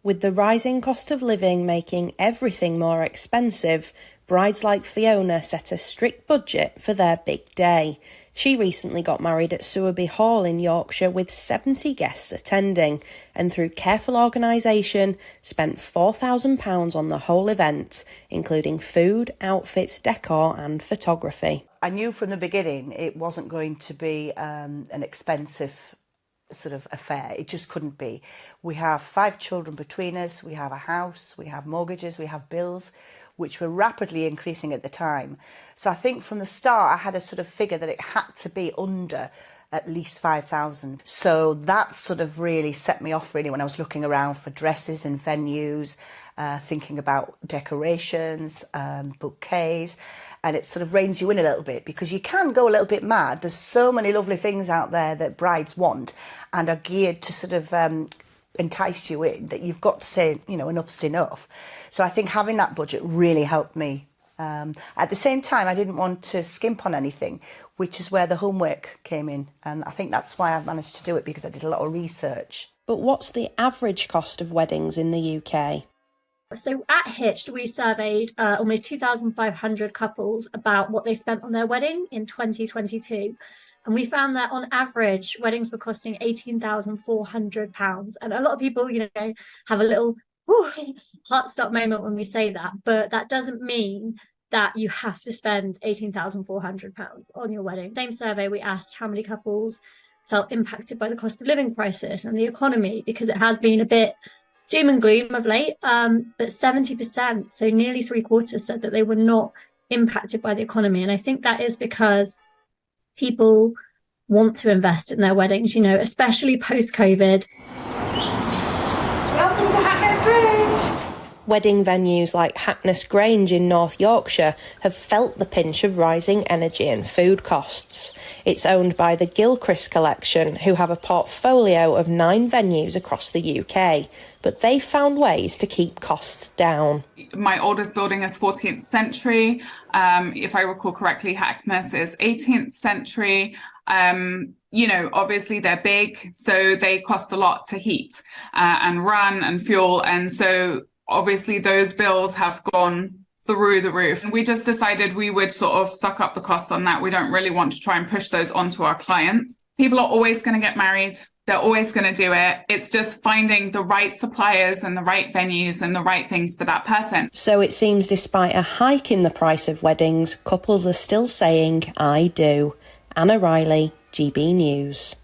With the rising cost of living making everything more expensive, brides like Fiona set a strict budget for their big day. She recently got married at Sowerby Hall in Yorkshire with 70 guests attending, and through careful organisation spent £4,000 on the whole event, including food, outfits, decor and photography. I knew from the beginning it wasn't going to be an expensive sort of affair. It just couldn't be. We have 5 children between us, we have a house, we have mortgages, we have bills, which were rapidly increasing at the time. So I think from the start I had a sort of figure that it had to be under at least 5,000. So that sort of really set me off really when I was looking around for dresses and venues, thinking about decorations, bouquets, and it sort of reins you in a little bit because you can go a little bit mad. There's so many lovely things out there that brides want and are geared to sort of entice you in that you've got to say, you know, enough's enough. So I think having that budget really helped me. At the same time, I didn't want to skimp on anything, which is where the homework came in. And I think that's why I've managed to do it, because I did a lot of research. But what's the average cost of weddings in the UK? So at Hitched, we surveyed almost 2,500 couples about what they spent on their wedding in 2022. And we found that on average, weddings were costing £18,400. And a lot of people, you know, have a little heart stop moment when we say that. But that doesn't mean that you have to spend £18,400 on your wedding. Same survey, we asked how many couples felt impacted by the cost of living crisis and the economy, because it has been a bit doom and gloom of late, but 70%, so nearly 3/4, said that they were not impacted by the economy. And I think that is because people want to invest in their weddings, you know, especially post-COVID. Welcome to Hackness Grange. Wedding venues like Hackness Grange in North Yorkshire have felt the pinch of rising energy and food costs. It's owned by the Gilchrist Collection, who have a portfolio of 9 venues across the UK, but they found ways to keep costs down. My oldest building is 14th century. If I recall correctly, Hackness is 18th century. You know, obviously they're big, so they cost a lot to heat and run and fuel. And so obviously those bills have gone through the roof. And we just decided we would sort of suck up the costs on that. We don't really want to try and push those onto our clients. People are always going to get married. They're always going to do it. It's just finding the right suppliers and the right venues and the right things for that person. So it seems despite a hike in the price of weddings, couples are still saying, I do. Anna Riley, GB News.